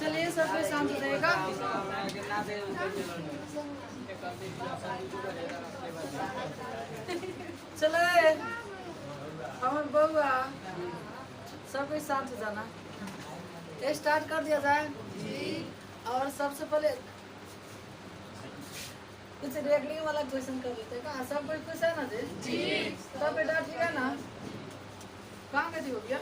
चलिए सब कोई शांत रहेगा। चले हमारे बउआ सब कोई शांत हो जाना। स्टार्ट कर दिया जाए। और सबसे पहले कुछ रेगड़ी वाला क्वेश्चन कर लेते हैं का? सब कोई खुश है ना जी? सब बेटा ठीक है ना? कहाँ गई हो गया?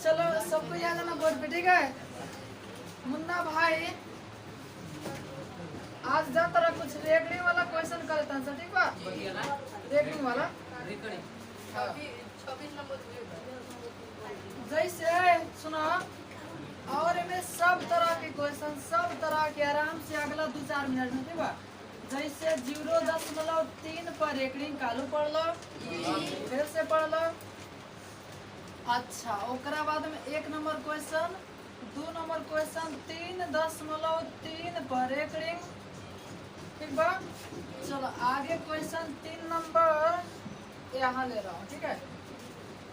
चलो सबको याद है ना बोर्ड पे, ठीक है? मुन्ना भाई आज जा तरह कुछ रेगड़ी वाला क्वेश्चन कर लेता है, ठीक बा? रेगड़ी वाला जैसे सुनो, और इनमें सब तरह के क्वेश्चन, सब तरह के आराम से अगला 2-4 मिनट में, ठीक बा? जैसे 0.3 पर रेगड़ी कालू पढ़ लो, फिर से पढ़ लो। अच्छा ओकरा बाद में 1 नंबर क्वेश्चन, 2 नंबर क्वेश्चन, 3.3 पर रेगड़ी, ठीक बा? चलो आगे क्वेश्चन 3 नंबर यहाँ ले रहा हूँ, ठीक है?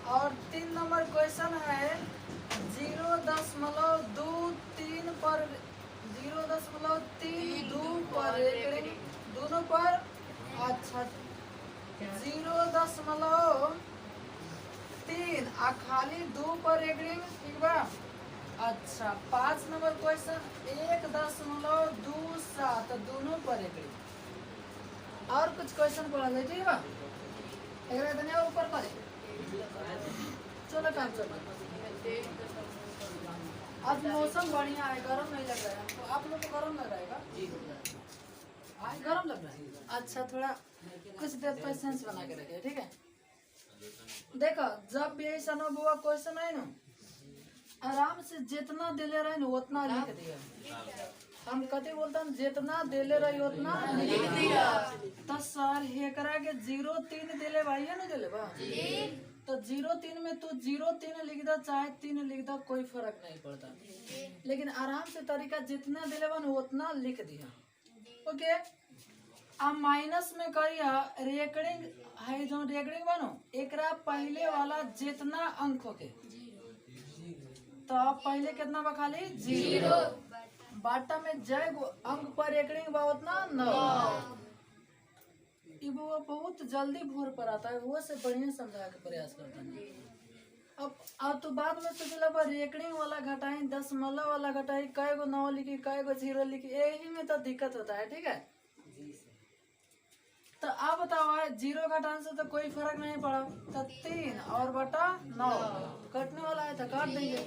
और 3 नंबर क्वेश्चन है 0.23 पर 0.32 पर रेगड़ी दोनों पर। अच्छा 0.3 आ खाली 2 पर रेगड़ी, ठीक बा? अच्छा 5 नंबर क्वेश्चन 1.27 दोनों पर रेगड़ी। और कुछ क्वेश्चन पढ़ा जाए, ठीक बा? एक ऊपर करे चलो काम चलो। आज मौसम बढ़िया है, गर्म नहीं लग रहा है तो आप लोग को गर्म लग रहा है? आज गर्म लग रहा है। अच्छा थोड़ा कुछ देर पेशेंस बना के रखिए, ठीक है? देखो जब भी ऐसा न हुआ क्वेश्चन है ना, आराम से जितना दिले रहे ना उतना लिख दिया। हम कते बोलते हैं जितना दिले रही उतना लिख दिया। तो सर हेकरा के 0.3 दिले भाई है ना दिले बा, तो 0.3 में तू 0.3 लिख दो चाहे 3 लिख दो, कोई फर्क नहीं पड़ता। लेकिन आराम से तरीका जितना दिले बा उतना लिख दिया, ओके? अब माइनस में करिया रेकरिंग है जो रेकरिंग बनो एकरा पहले वाला जितना अंक होके, तो अब पहले कितना बा खाली 0 बाटा में जय अंक पर रेकरिंग बा उतना 9। वो बहुत जल्दी भोर पर आता है, वो से बढ़िया समझा के प्रयास करता है। अब तो बाद में सोचला पर रेकरिंग वाला घटाई, दशमलव वाला घटाई, कई गो 9 लिखी कई गो 0 लिखी, यही में तो दिक्कत होता है, ठीक है? तो अब बताओ 0 घटाने से तो कोई फर्क नहीं पड़ा, तो 3 और बटा 9 कटने वाला है तो काट देंगे,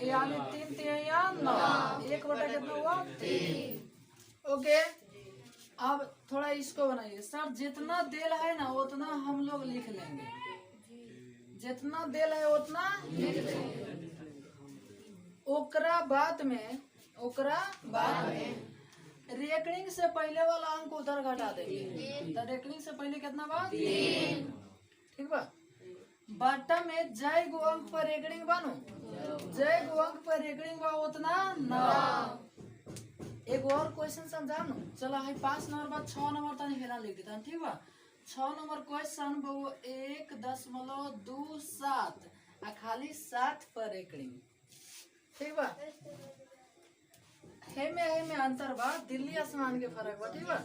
यानी 3 तिहाई 9, 1 बटा कितना हुआ 3, ओके? अब थोड़ा इसको बनाइए सर, जितना दिल है ना उतना हम लोग लिख लेंगे, जितना दिल है उतना लिख लेंगे। ओकरा बाद में रेकरिंग से पहले वाला अंक उधर घटा देंगे, तो रेकरिंग से पहले कितना बा 3, ठीक बा? बाटा में जय गो अंक पर रेकरिंग बानो, जय गो अंक पर रेकरिंग बा उतना 9। एक और क्वेश्चन समझानो, चलो है 5 नंबर बाद 6 नंबर तक हेला लिख देता, ठीक बा? 6 नंबर क्वेश्चन वो 1.27 आ खाली 7 पर रेकरिंग, ठीक बा? हे में अंतर बा, दिल्ली आसमान के फर्क बा, ठीक बा?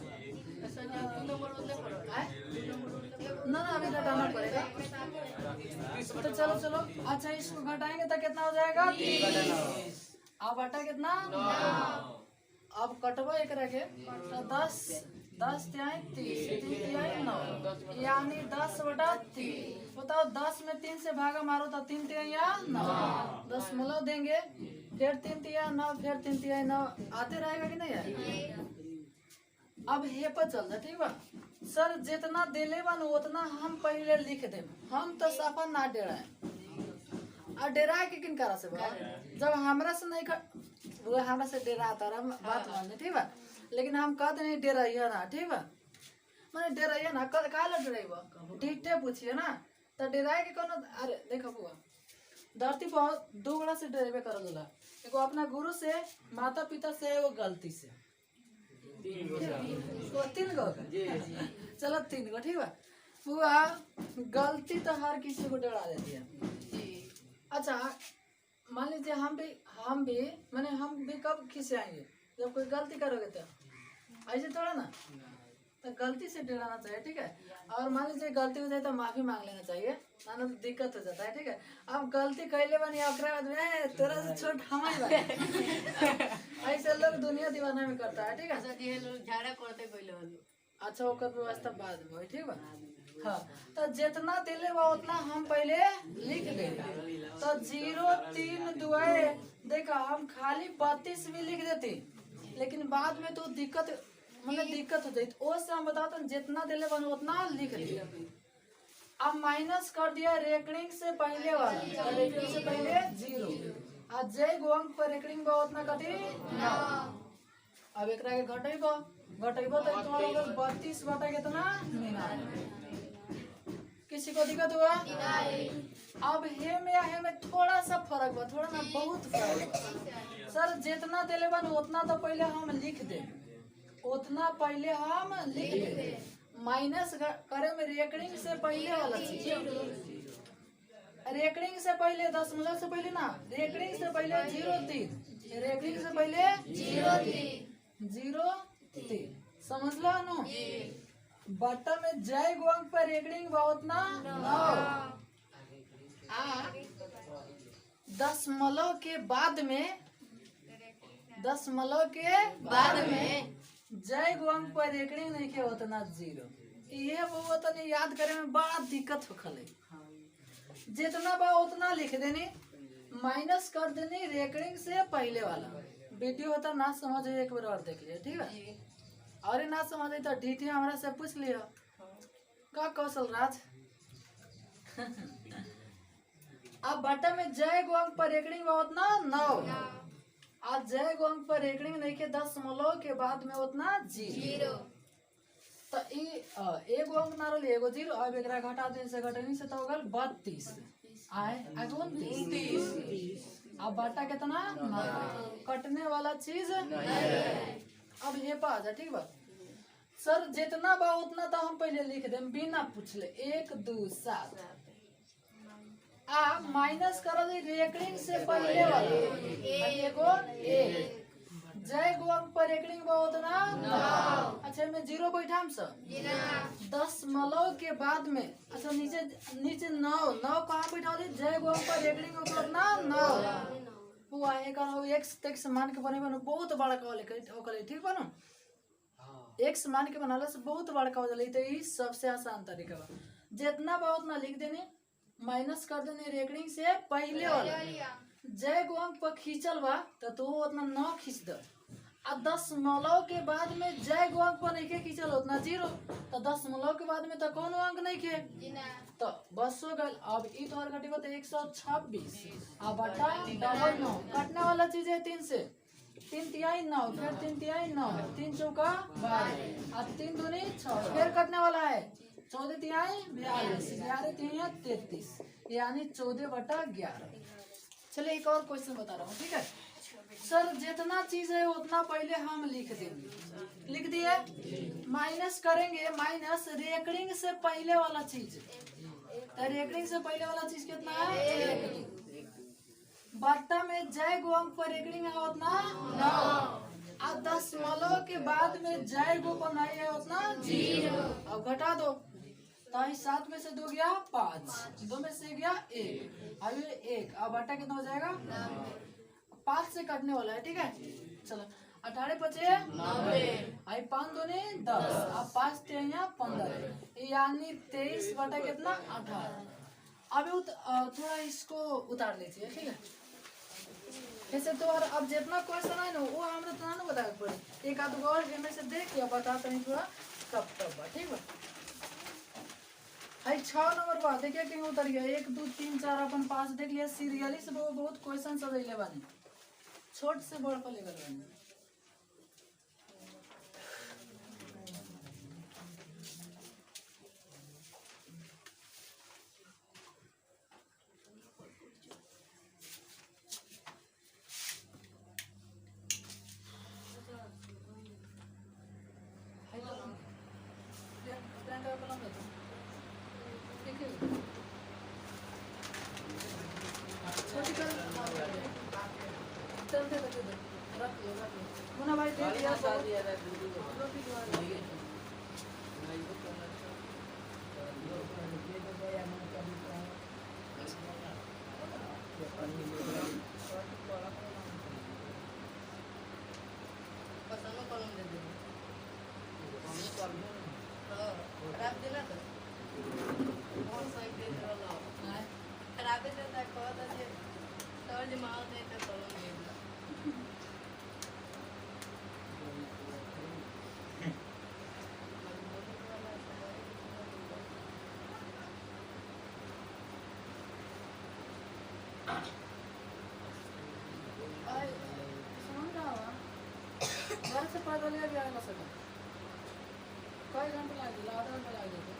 ना अभी घटाना पड़ेगा, तो चलो अच्छा इसको घटाएंगे तो कितना हो जाएगा 3। अब बटा कितना 9। अब कटवा एक रखे तो 10 तिहाई 30, 3 तिहाई 9, यानी 10 बटा 3। बताओ 10 में 3 से भागा मारो तो 3 तिहाई 9, दशमलव देंगे, फिर 3 तिहाई 9, फिर 3 तिहाई 9, आते रहेगा कि नहीं यार? अब हे पर चल जाए, ठीक बा? सर जितना दिले बन उतना हम पहले लिख दे, हम तो साफा ना डेराए। और डेराए के किन करा से बा? जब हमरा से नहीं वो हमरा से डेराता रहा बात मानने, ठीक बा? लेकिन हम कहते नहीं डेराइया ना, ठीक बा? मैंने डेराइया ना कल काला डेराइबा ठीटे पूछिए ना, तो डेराए के कोनो अरे देखो बुआ धरती पर 2 बड़ा से डेराइबे करल होला, एगो अपना गुरु से, माता पिता से, एगो गलती से, वो 3 गो का? चलो 3 गो ठीक बा। बुआ गलती तो हर किसी को डरा देती है। अच्छा मान लीजिए हम भी माने हम भी कब खिसियाएंगे जब कोई गलती करोगे तो, ऐसे थोड़ा ना, तो गलती से डराना चाहिए ठीक है। और मान लीजिए गलती हो जाए तो माफी मांग लेना चाहिए, ना तो दिक्कत हो जाता है ठीक है। अब गलती कैले बनी तेरा से छोट हम ही बने ऐसे लोग दुनिया दीवाना में करता है ठीक है। अच्छा ओकर व्यवस्था बाद में ठीक बा। हाँ तो जितना दिले बा उतना हम पहले लिख देगा। तो 0 3 दुआए देखा हम खाली 32 भी लिख देते, लेकिन बाद में तो दिक्कत मतलब दिक्कत हो जाती। उससे हम बताते हैं जितना दिले बन उतना लिख दिया। अब माइनस कर दिया रेकरिंग से पहले वाला, और रेकरिंग से पहले 0 और जय गो अंक पर रेकरिंग बा उतना कथी 9। अब एक घटेबो तो तुम्हारा 32 बटा कितना 99। किसी को दिक्कत हुआ? अब हे में थोड़ा सा फर्क बा, थोड़ा ना बहुत फर्क बा। सर जितना दिले बन उतना तो पहले हम लिख दे, उतना पहले हम लिख दे। माइनस करे में रेकरिंग से पहले वाला चीज, रेकरिंग से पहले दशमलव से पहले ना, रेकरिंग से पहले 0 3, रेकरिंग से पहले 0 3 समझ लो नो। बट्टा में जय गो अंक पर रेकरिंग बहुत ना 9। दशमलव के बाद में जय गो अंक पर रेकरिंग नहीं के उतना 0। ये वो तो याद करे में बड़ा दिक्कत हो खले। जितना बा उतना लिख देनी, माइनस कर देनी रेकरिंग से पहले वाला। वीडियो होता ना समझ एक बार और देख लिया ठीक है। और ना समझ तो डीटी हमारा से पूछ लियो का कौशल राज। अब बटा में जय गो अंक पर रेकरिंग बहुत ना 9, आज जय गो अंक पर रेकरिंग नहीं के 10 के बाद में उतना 0। तो एगो अंक ना रही एगो 0। अब एक घटा दे से घटनी से तो हो गल 32 आए 29। अब बटा कितना 9, कटने वाला चीज अब ये पा जा ठीक बा। सर जितना बा उतना तो हम पहले लिख दे बिना पूछले 1 2 7। आ माइनस कर दी रेकरिंग से पहले वाला एगो 1 जय गो अंक पर रेकरिंग बा उतना 9। अच्छा में 0 बैठाम सर 10 के बाद में। अच्छा नीचे 9 कहाँ बैठा दी जय गो अंक पर रेकरिंग उतना 9 हुआ है कर एक्स टेक्स मान के बने बनो बहुत बड़ा कॉल है ठीक बनो। एक्स मान के बनाला से बहुत बड़का हो जाए तो ये सबसे आसान तरीका बा। जितना बा उतना लिख देने, माइनस कर देने रेकरिंग से पहले वाला। जय गो अंक पर खींचल बा तो उतना 9 खींच दो। अब 10 के बाद में जय गो अंक पर नहीं के खींचल उतना 0। तो 10 के बाद में तो कौन अंक नहीं के तो बस हो गल। अब ई तोहर घटेगा तो 126। अब बटा डबल 9 कटने वाला चीज है 3 से 3 तिहाई 9 फिर 3 तिहाई 9 3 चौका 12 और 3 दूनी 6 फिर कटने वाला है 14 तिहाई 42 11 तिहाई 33 यानी 14 बटा 11। चलिए एक और क्वेश्चन बता रहा हूँ ठीक है। सर जितना चीज है उतना पहले हम लिख देंगे, लिख दिए। माइनस करेंगे, माइनस रेकरिंग से पहले वाला चीज। तो रेकरिंग से पहले वाला चीज कितना है बट्टा में जय गो अंक पर रेकरिंग है उतना 9। अब 10 के बाद में जय गो पर नहीं है उतना 0। अब घटा दो तो 7 में से 2 गया 5, 2 में से गया 1 अब 1। अब बट्टा कितना हो जाएगा 5 से कटने वाला है ठीक है। चलो 18 बचे 90 आई 5 दूनी 10 अब 5 3 15 यानी 23 बटा कितना 18। अभी थोड़ा इसको उतार लीजिए ठीक है। जैसे तो अब जितना क्वेश्चन है ना वो हमें तो ना बता पड़े, एक आध और में से देख के बता नहीं थोड़ा कब बा ठीक है। आई 6 नंबर बा देखिए कहीं उतर गया 1 2 3 4 अपन 5 देख लिया। सीरियली से बहुत क्वेश्चन सजैले बानी, छोट से बड़ पर लेकर बानी। खराब दिला तो कौन सही दे रहा खराब देता कहता जे तोड़ माल दे तो कलम दे घर से पैदल ही जाएगा सर कई घंटे लगे आधा घंटा लग जाएगा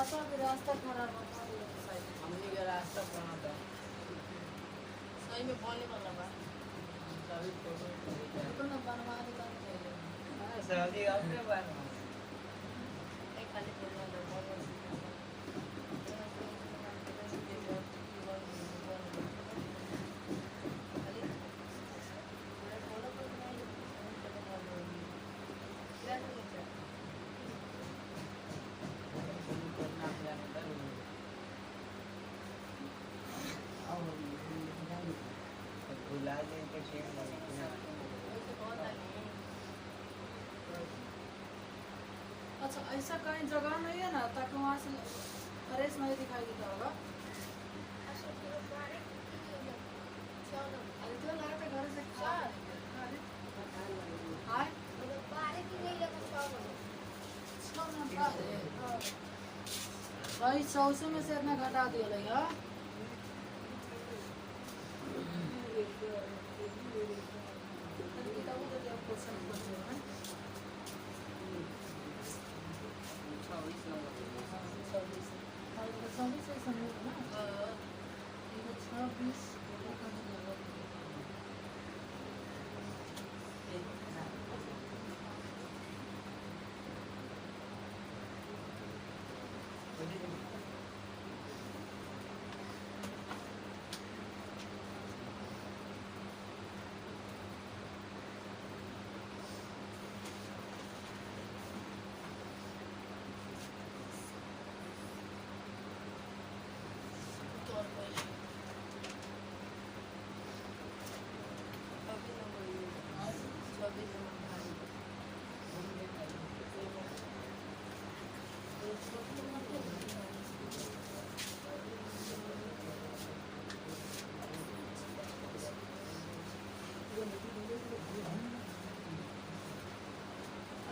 अच्छा भी रास्ता खराब होता है हमने का रास्ता बना था सही में बोलने वाला बा तो ना बनवा देता सऊदी आपने बनवा एक खाली बोलना था बुला दे के शेम लगेगा अच्छा ऐसा कहीं जगह नहीं है ना ताकि वहाँ से फ्रेश नहीं दिखाई देता होगा अरे तो लगा था घर से हाय भाई 100 में से इतना घटा दिया लेगा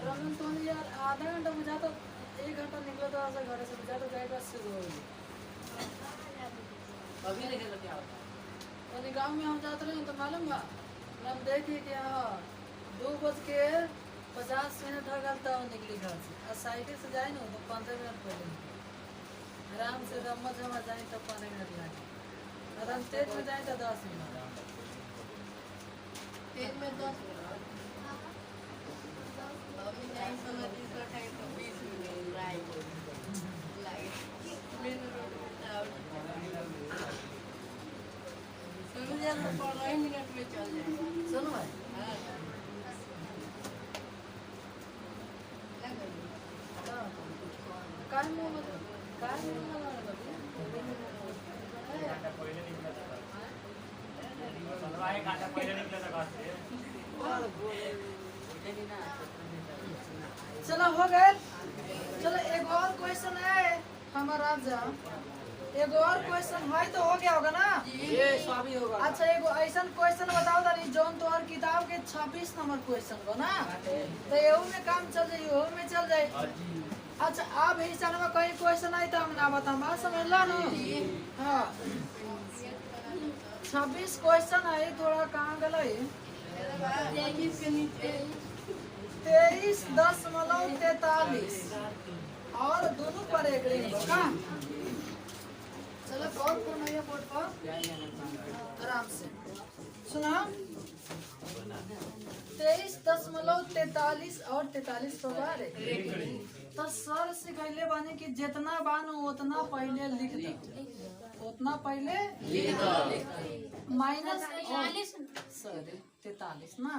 रमन तो यार आधा घंटा बुझा तो 1 घंटा निकला तो ऐसा घर से बुझा तो जाएगा से अभी लेके तो क्या होता तो गाँव में हम जाते रहे तो मालूम बा हम देखिए कि हाँ 2:50 हो गल तब निकली घर से और साइकिल से जाए ना तो 15 मिनट पहले निकली आराम से रम्मा जमा जाए तो 15 मिनट लगे और हम तेज में जाए तो 10 मिनट तेज में 10 मिनट अभी नहीं समय दूसरा टाइम तो 20 मिनट राइट मेन रोड सुनो यार 15 मिनट में चल जाएगा सुनो भाई हाँ काय मुंह में चलो हो गए चलो एक और क्वेश्चन है हमारा जा एक और क्वेश्चन है तो हो गया होगा ना ये स्वामी होगा अच्छा एक ऐसा क्वेश्चन बताओ तारी जोन तोहर किताब के 26 नंबर क्वेश्चन को ना तो एहू में काम चल जाए एहू में चल जाए अच्छा आप हिस्सा में कहीं क्वेश्चन आई तो हम ना बताऊं बात समझ ला ना हाँ 26 क्वेश्चन है थोड़ा कहाँ गए 23 के नीचे 23.43 और दोनों पर एक रिंग का चलो कॉल करना है बोर्ड पर आराम से सुना 23.43 और 43 तो बार है तो सर से कहले बानी कि जितना बानो उतना पहले लिख दो उतना पहले लिख दो माइनस 43 ना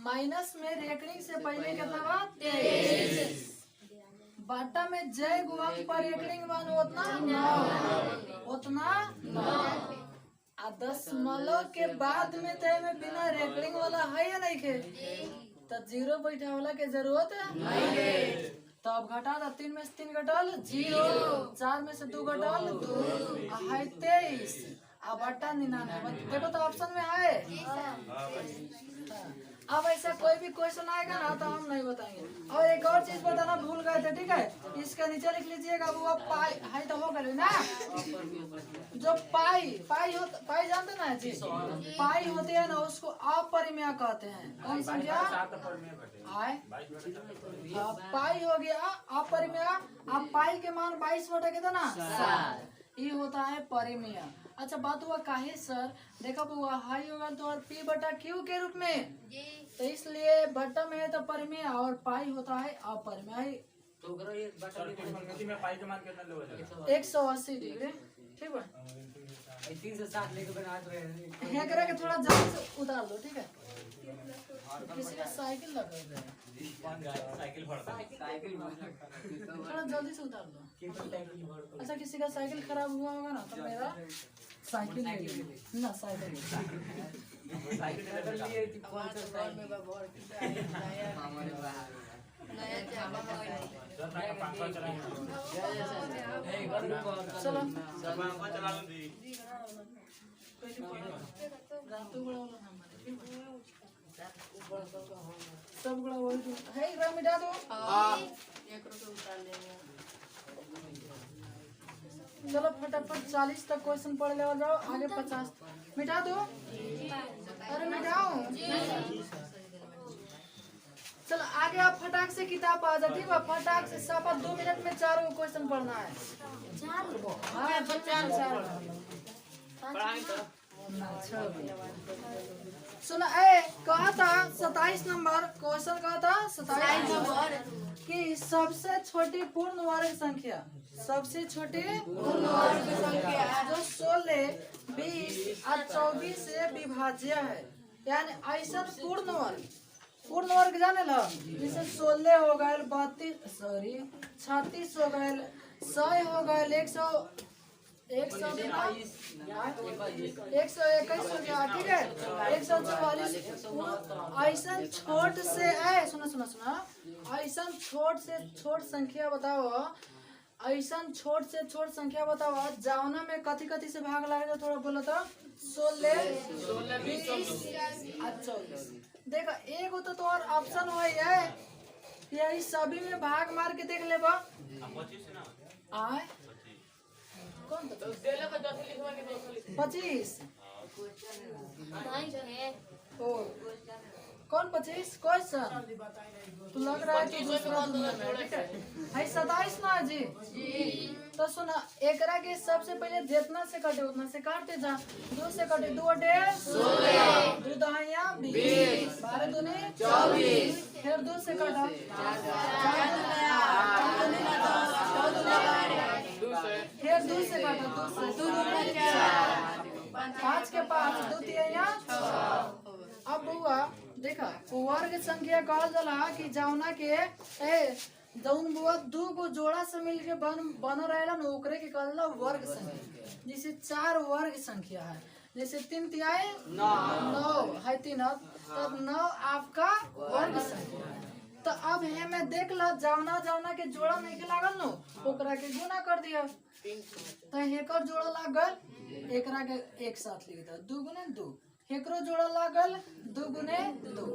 माइनस में रेकरिंग से पहले कितना बा 23 बाटा में जय गुआ पर रेकरिंग बानो उतना 9 उतना 9 आ दशमलव के बाद में तो में बिना रेकरिंग वाला है या नहीं के तो जीरो बैठा वाला के जरूरत है। तो अब घटा था 3 में से 3 घटल 0, 4 में से 2 घटल 2, है 23, अब बटा 99। देखो तो ऑप्शन में है। अब ऐसा कोई भी क्वेश्चन आएगा ना तो हम नहीं बताएंगे। और एक और चीज बताना भूल गए थे, ठीक है, इसके नीचे लिख लीजिएगा वो पाई है तो हो गए ना। जो पाई जानते ना जी, पाई होती है ना उसको अपरिमेय कहते हैं। कौन संख्या आए पाई हो गया अपरिमेय। अब पाई के मान 22 बटा कितना 7, ये होता है परिमेय। अच्छा बात हुआ काहे सर, देखो हुआ हाई होगा तो और पी बटा क्यू के रूप में, तो इसलिए बटा में है तो परिमेय और पाई होता है अपरिमेय। 180 डिग्री, ठीक है। 3 से 7 लेके बना रहे यहाँ करा के थोड़ा जल्दी से उतार दो, ठीक है। किसी का साइकिल लगा है, थोड़ा जल्दी से उतार दो। अच्छा किसी का साइकिल खराब हुआ होगा ना तो मेरा साइकिल ना साइकिल चलो सब बड़ा वही है, ग्राम मिटा दो। चलो फटाफट 40 तक क्वेश्चन पढ़ ले जाओ, आगे 50 मिटा दो। अरे मिटाओ। चलो आगे आप फटाक से किताब पा जाओ, ठीक है। फटाक से सापा 2 मिनट में 4 क्वेश्चन पढ़ना है। हाँ 4 सुना ए कहा था 27 नंबर क्वेश्चन कहा था 27 नंबर कि सबसे छोटी पूर्ण वर्ग संख्या, सबसे छोटी पूर्ण वर्ग संख्या जो 16, 20 और 24 से विभाज्य है, यानी ऐसा पूर्ण वर्ग जाने लो, जैसे 16 हो गए 36 हो गए 100 हो गए 121 हो गया, ठीक है। 144 ऐसा छोट से सुना ऐसा छोट से छोट संख्या बताओ, ऐसा छोट से छोट संख्या बताओ जावना में कथी कथी से भाग लगेगा, थोड़ा बोलो तो। 16, 20 और 24। देखो एक तो और ऑप्शन हो यही सभी में भाग मार के देख ले बा आए कौन 25 ओ कौन 25 क्वेश्चन तो लग रहा है कि दूसरा दुनिया में, ठीक है। 27 ना जी तो सुना एकरा के सबसे पहले जितना से कटे उतना से काटते जा। 2 से कटे 2 अटे 16, 2 दहाइया 20, 12 दूनी 24, फिर 2 से कटा 2 से काटा 5 के 5 2 तिया 6। अब बुआ देखा वर्ग संख्या कहल जाला कि जौना के जौन बुआ 2 को जोड़ा से मिलके बन रहेला न ओकरे के कहल जाला वर्ग संख्या। जैसे 4 वर्ग संख्या है, जैसे 3 तिहाई 9 है 3 तब 9 आपका वर्ग संख्या है। तो अब हमें देख लो जौना के जोड़ा नहीं के लागल न ओकरा के गुना कर दिया, तो हेकर जोड़ा लागल एकरा के एक साथ लिख दो 2 गुने 2, हेकरो जोड़ा लागल 2 गुने 2।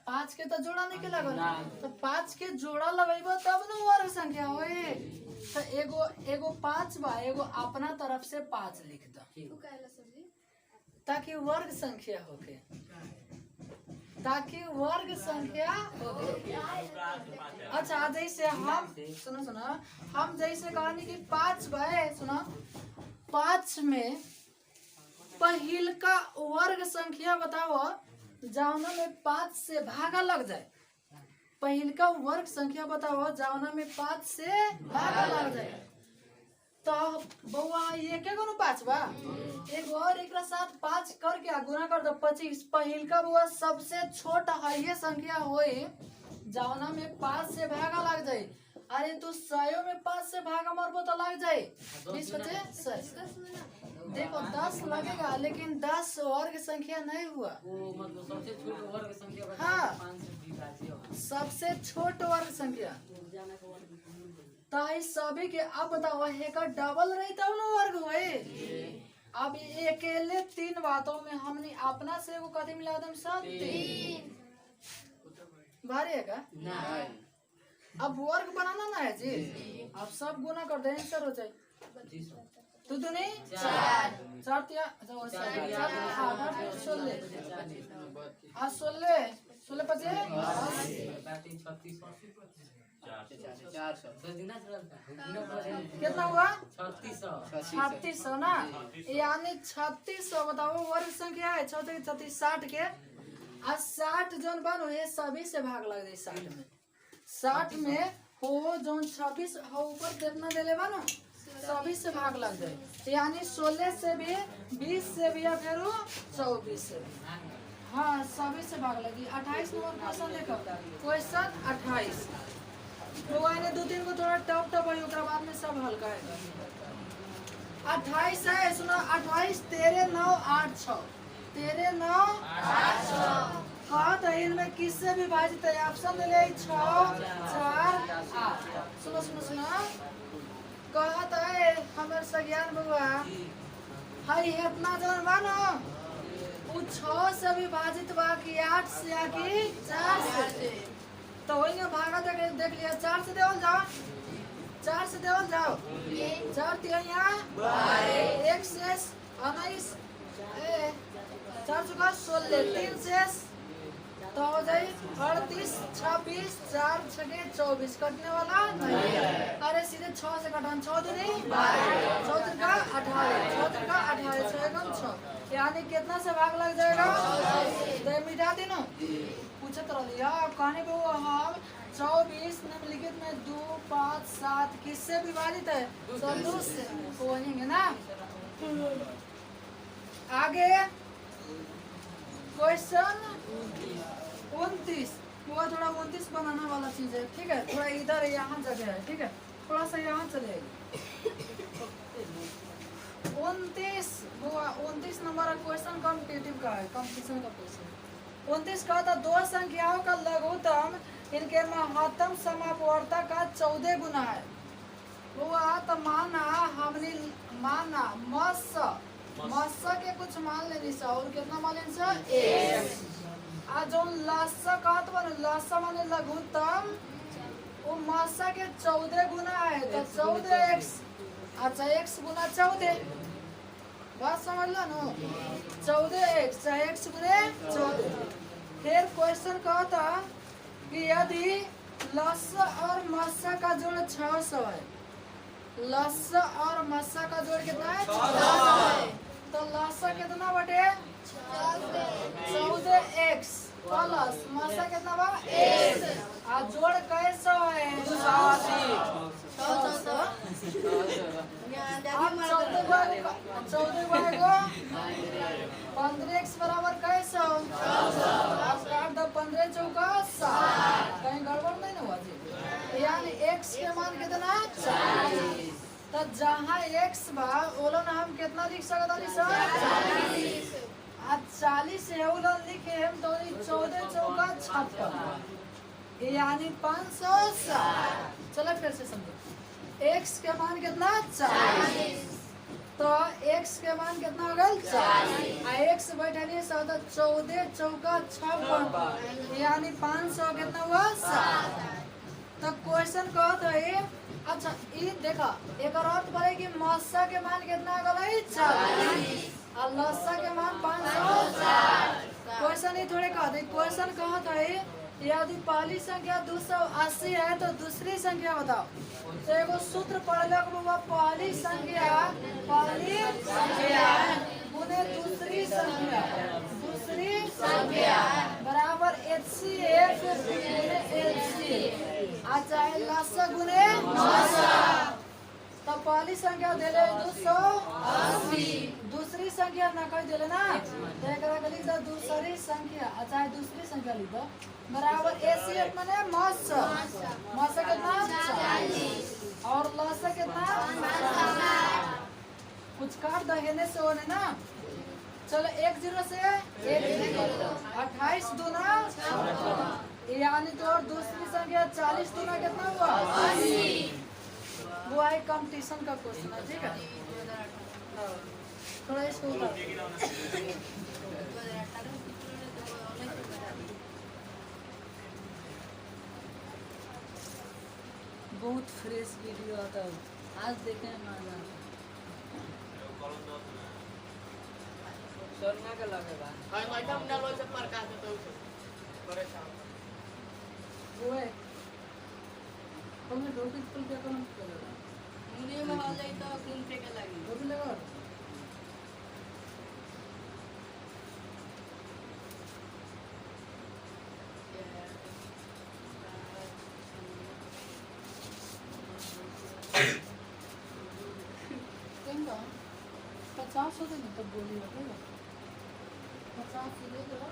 5 के तो जोड़ा नहीं के लागल, तो 5 के जोड़ा लगेबो तब न वर्ग संख्या होए। तो एगो 5 बा, एगो अपना तरफ से 5 लिख दो ताकि वर्ग संख्या होके, ताकि वर्ग संख्या होके। अच्छा जैसे हम सुनो हम जैसे कहानी कि 5 बा, सुनो 5 में पहिल का वर्ग संख्या बताओ जौना में 5 से भागा लग जाए। पहिल का वर्ग संख्या बताओ जौना में 5 से भागा लग जाए। तो बउआ ये के गुना 5 बा, एक और एक साथ 5 करके गुना कर दो 25। पहिल का बुआ सबसे छोटा है ये संख्या होए जौना में 5 से भागा लग जाए। अरे तू 100 में 5 से भागा मरबो तो लग जाए 20 बचे 100। देखो 10 लगेगा लेकिन 10 वर्ग संख्या नहीं हुआ। वो मतलब सबसे छोटे वर्ग संख्या बता हाँ। 5 से विभाज्य होगा। सबसे छोट वर्ग संख्या ताई सभी के। अब बताओ है का डबल रही तब ना वर्ग हुए। अब ये अकेले 3 बातों में हमने अपना से को कथी मिला दम सब 3 भारी है का। अब वर्ग बनाना ना है जी। अब सब गुना कर दे आंसर हो जाए। तो दुनी 4 16 पचे 400 कितना हुआ 3600 3600 ना। यानी 3600 बताओ वर्ग संख्या है 36 60 के। आज 60 जोन बनो ये सभी से भाग लग जाए 60 में। 60 में हो जोन 26 हो ऊपर कितना देले बनो सभी से भाग लग जाए। यानी 16 से भी 20 से भी या फिर 24 से भी। हाँ सभी से भाग लगी। 28 नंबर क्वेश्चन देखो क्वेश्चन 28 वो आने 2-3 को थोड़ा टफ टफ है ओकरा बाद में सब हल्का है। 28 है सुनो 28 13 9 8 6 13 9 8 6 हाँ तो इनमें किससे विभाजित है ऑप्शन ले 6 4 8। सुनो सुनो सुनो कहत है हमर सज्ञान बउआ हाय इतना जन बानो उ 6 से विभाजित बा कि 8 से या कि 4 से। तो वही भागा देख लिया 4 से देवल जाओ 4 से देवल जाओ 4 तिया 1 से 19 4 चुका 16 3 से तो हो जाए 38 26 4 6 24 कटने वाला नहीं। अरे सीधे 6 से कटान 6 दूनी 12 14 का 18 14 का 18 6 यानी कितना से भाग लग जाएगा तो मिटा देना पूछत रहिया कहानी को हम 24 निम्नलिखित में 2 5 7 किससे विभाजित है सब 2 से वही ना। आगे क्वेश्चन 29 वो थोड़ा 29 बनाना वाला चीज है ठीक है। थोड़ा इधर यहाँ जगह है ठीक है थोड़ा सा यहाँ चले 29 नंबर क्वेश्चन कॉम्पिटिटिव का है कंपटीशन का क्वेश्चन। 29 का था 2 संख्याओं का लघुत्तम इनके महत्तम समापवर्तक का 14 गुना है। वो तो माना हमने माना मस्सा के कुछ मान लेनी सा और कितना मान लेनी सा 1 आ जो लस्सा कहत बन लस्सा माने लघुत्तम वो मस्सा के 14 गुना है तो 14x अच्छा x गुना 14 बात समझ लो ना 14x चाहे x गुने 14। फिर क्वेश्चन कहता कि यदि लस्सा और मस्सा का जोड़ 600 है लस्सा और मस्सा का जोड़ कितना है 600 है तो लस्सा कितना बटे 14x प्लस मस्सा कितना बा 1 आ जोड़ कैसा है 15x बराबर कैसा आप काट दो 15 चौका 7 कहीं गड़बड़ नहीं ना हुआ जी। यानी x के मान कितना 40 तो जहाँ x बा ओलो ना हम कितना लिख सकता नहीं सर आज 40 से ओलो लिखे हम तो 14 चौका 56 यानी 560। चलो फिर से समझो x के मान कितना 40 तो x के मान कितना हो गया 40 x बैठे 14 चौका 56 यानी 500 कितना हुआ 7। तो क्वेश्चन कहत है अच्छा ये देखा एक अर्थ पड़े कि मस्सा के मान कितना गई 40 और लस्सा के मान 560। क्वेश्चन ये थोड़े कहते क्वेश्चन कहत है यदि पहली संख्या 280 है तो दूसरी संख्या बताओ। तो एगो सूत्र पढ़ बाबा पहली संख्या गुने दूसरी संख्या बराबर HCF गुने LC आ चाहे लस्सा गुने मस्सा। तो पहली संख्या देले 280 दूसरी संख्या ना कह देले ना तो एकरा के लिख दो दूसरी संख्या चाहे दूसरी संख्या लिख दो बराबर HCF माने मस्सा कितना 40 और लस्सा कितना कुछ काट दहेने से होने ना। चलो 1 0 से 28 दूना, यानी तो और दूसरी संख्या 40 दूना कितना हुआ 80। वो है कंपटीशन का क्वेश्चन है, ठीक है। हाँ, थोड़ा इसको उतार। बहुत फ्रेश वीडियो आता है, आज देखें मजा। सोना के लगेगा वो है तुमने रोटी फुल क्या करना पड़ेगा, मुझे में हाल नहीं तो खून फेंके लगी वो भी लगा। केंगा 50 हो देना तब बोली लगेगा 50 ले लो।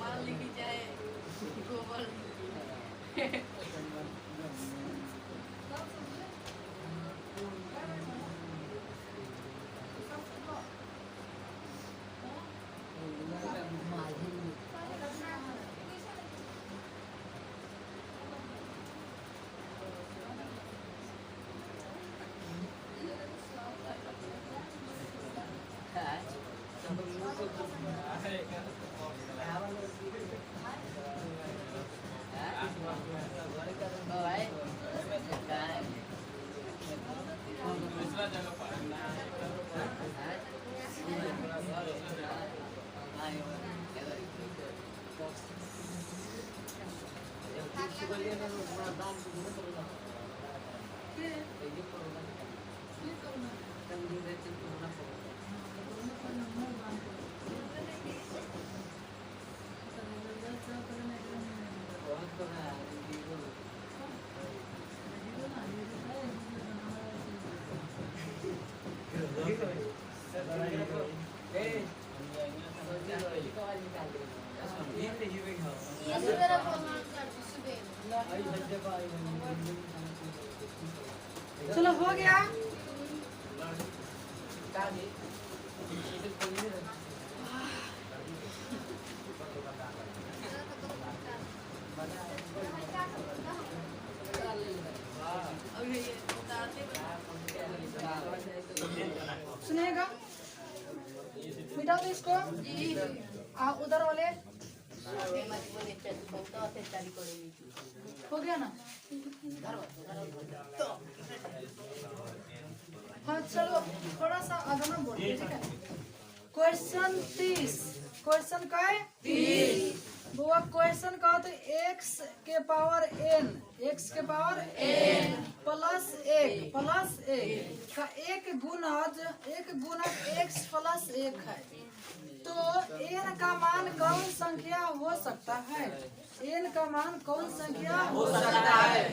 मान लिखी जाए गोबर चलो हो गया। सुनेगा मिटाओ तो इसको। उधर वाले हो गया ना। हाँ चलो थोड़ा सा आगे ना बोलिए, ठीक है। क्वेश्चन 30 क्वेश्चन का है 30 वो क्वेश्चन का तो x के पावर n प्लस 1 का एक गुना x प्लस 1 है। तो n का मान कौन संख्या हो सकता है, n का मान कौन संख्या हो सकता है।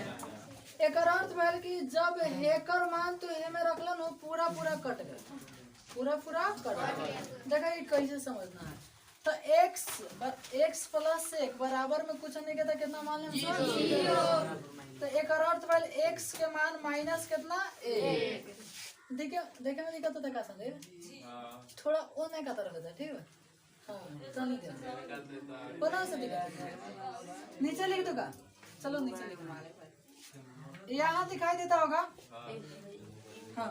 एक अर्थ भेल कि जब हेकर मान तो हे में रखलन हो पूरा कट गया, पूरा कट गया। देखा ये कैसे समझना है। तो x प्लस 1 बराबर में कुछ नहीं कहता कितना मान लें 0। तो एक अर्थ भेल x के मान माइनस कितना 1। देखे में दिखा तो देखा समझे थोड़ा ओ नहीं कहता रहता, ठीक है। हाँ चलो बना से दिखा नीचे लिख दूंगा। चलो नीचे लिख यहाँ दिखाई देता होगा। हाँ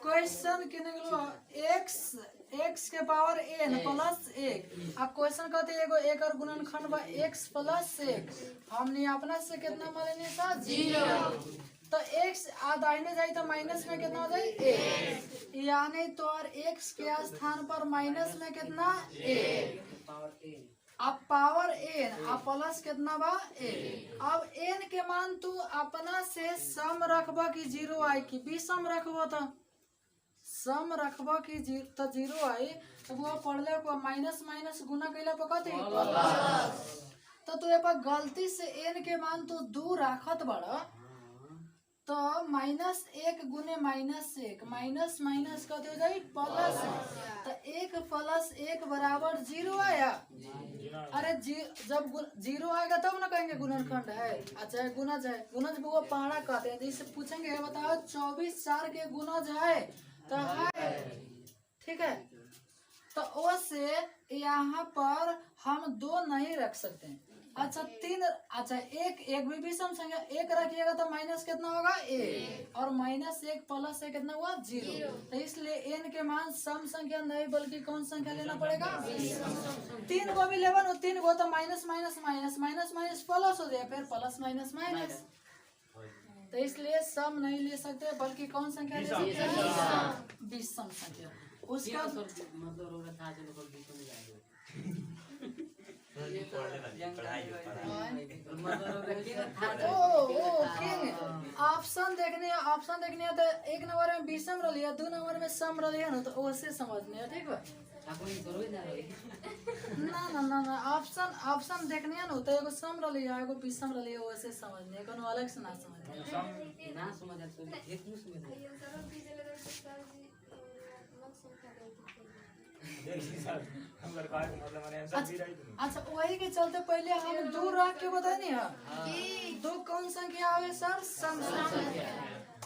क्वेश्चन के निकलो x के पावर n प्लस 1। अब क्वेश्चन कहते हैं एगो एक और गुणनखंड बा x प्लस 1। हमने अपना से कितना माने सा 0। तो x दाहिने जाए तो माइनस में कितना हो जाए 1, यानी तो और x के स्थान पर माइनस में कितना 1। अब पावर n अब प्लस कितना बा n। अब n के मान तू अपना से सम रखबा की जीरो आई की विषम रखबो तो सम रखबा की तो जीरो आई तो वो पढ़ले को माइनस माइनस गुना कैला पर कथी प्लस। तो तू एक बार गलती से n के मान तू 2 राखत बड़ा तो माइनस 1 गुने माइनस 1 माइनस माइनस कथी हो जाए प्लस। तो 1 प्लस 1 बराबर 0 आया। अरे जब जीरो आएगा तब ना कहेंगे गुणनखंड है। अच्छा गुणज है, गुणज वो पहाड़ा कहते हैं। जैसे पूछेंगे बताओ 24 4 के गुणज है तो है, ठीक है। तो उससे यहाँ पर हम 2 नहीं रख सकते। अच्छा 3 अच्छा एक भी विषम संख्या 1 रखिएगा तो माइनस कितना होगा 1 और माइनस 1 प्लस 1 कितना हुआ 0। तो इसलिए n के मान सम संख्या नहीं बल्कि कौन संख्या लेना पड़ेगा 3 को भी लेवन 3 को तो minus minus minus minus minus plus हो जाए फिर प्लस माइनस माइनस। तो इसलिए सम नहीं ले सकते बल्कि कौन संख्या ले सकते हैं विषम संख्या। उसका मतलब ऑप्शन देखने तो 1 नंबर में विषम रही 2 नंबर में सम रही है ना तो उससे समझने है, ठीक है। ना ना ना ना ऑप्शन देखने है ना तो एगो सम रही है एगो विषम रही है वैसे समझने कोनो अलग से ना समझने ना समझ इतनी समझ अच्छा वही के चलते पहले हम 2 रख के बताए नहीं है 2 कौन संख्या आवे सर सम संख्या।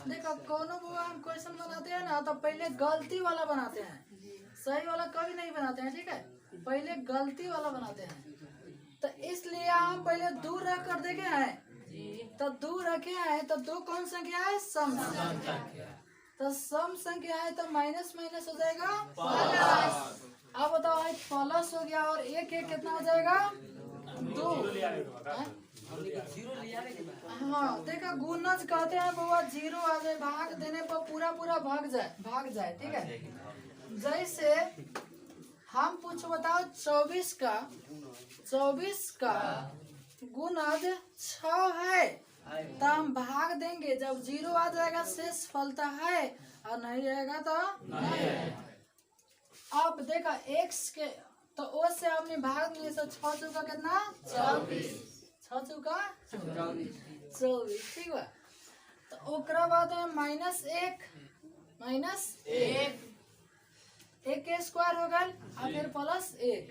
देखो कोनो बुआ हम क्वेश्चन बनाते हैं ना तो पहले गलती वाला बनाते हैं, सही वाला कभी नहीं बनाते हैं, ठीक है। पहले गलती वाला बनाते हैं तो इसलिए हम पहले 2 रख कर देखे हैं तो 2 रखे हैं तो 2 कौन संख्या है सम संख्या। तो सम संख्या है तो माइनस माइनस हो जाएगा प्लस। अब बताओ प्लस हो गया और 1 1 कितना हो जाएगा 2। हाँ देखा गुणज कहते हैं बुआ 0 आ जाए भाग देने पर पूरा पूरा भाग जाए, ठीक है। जैसे हम पूछो बताओ 24 का गुणज 6 है तो हम भाग देंगे जब 0 आ जाएगा शेष फलता है और नहीं रहेगा तो नहीं। अब देखा x के तो ओ से हमने भाग लिए 6 चौका कितना 24 6 चौका 24, ठीक है। तो ओकरा बाद है माइनस 1 1 के स्क्वायर हो गया और फिर प्लस 1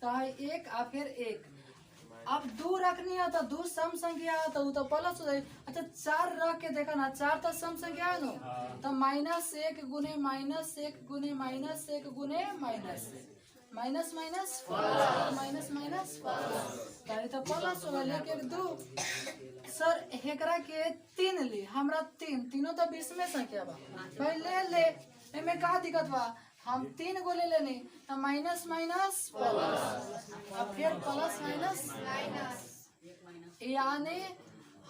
तो 1 और फिर 1। अब 2 रखनी है तो 2 सम संख्या है तो वो तो प्लस हो जाए। अच्छा 4 रख के देखा ना 4 तो सम संख्या है ना तो माइनस 1 गुने माइनस 1 गुने माइनस 1 गुने minus minus minus minus minus तो प्लस हो गया। लेके 2 सर एकरा के 3 ली हमरा तीनों तो 20 में संख्या बा भाई ले एमे का दिक्कत बा हम 3 को ले लेनी तो माइनस माइनस प्लस अब फिर प्लस माइनस यानी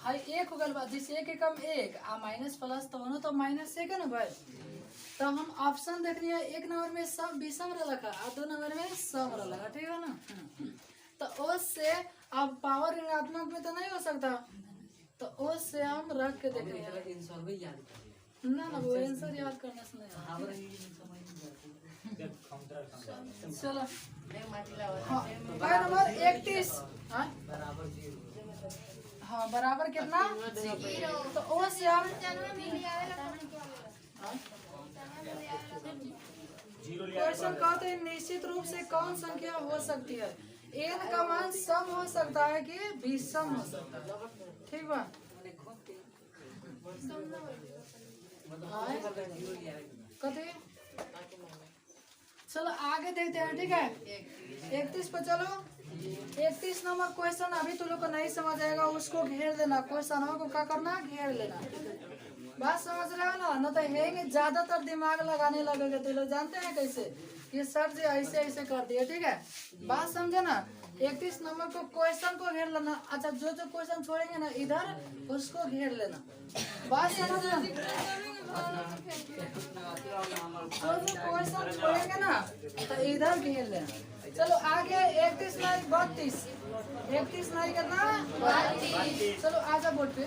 हाई 1 हो गल बा जिस 1 कम 1 आ माइनस प्लस तो माइनस 1 है ना भाई। तो हम ऑप्शन देखनी है 1 नंबर में सब विषम रखा और 2 नंबर में सम रखा, ठीक है ना। तो उससे अब पावर ऋणात्मक में तो नहीं हो सकता तो उससे हम रख के देखेंगे ना वो आंसर याद करने से नहीं। चलो नंबर 31 हाँ बराबर कितना तो ओ से हम क्वेश्चन कहते हैं निश्चित रूप से कौन संख्या हो सकती है। n का मान सम हो सकता है कि विषम हो सकता है, ठीक बा। कथी चलो आगे देखते हैं, ठीक है। 31 पर चलो 31 नंबर क्वेश्चन अभी तुम लोग को नहीं समझ आएगा उसको घेर लेना, क्वेश्चन को क्या करना घेर लेना, बात समझ रहे हो ना तो है ज्यादातर दिमाग लगाने लगेगा तो लोग जानते हैं कैसे ये सर जी ऐसे ऐसे कर दिए, ठीक है। बात समझे ना 31 नंबर को क्वेश्चन को घेर लेना। अच्छा जो क्वेश्चन छोड़ेंगे ना इधर उसको घेर लेना, बात समझ जो क्वेश्चन छोड़ेंगे ना तो इधर घेर लेना। चलो आगे 31 नहीं 32, 31 नहीं कितना 32। चलो आजा बोर्ड पे।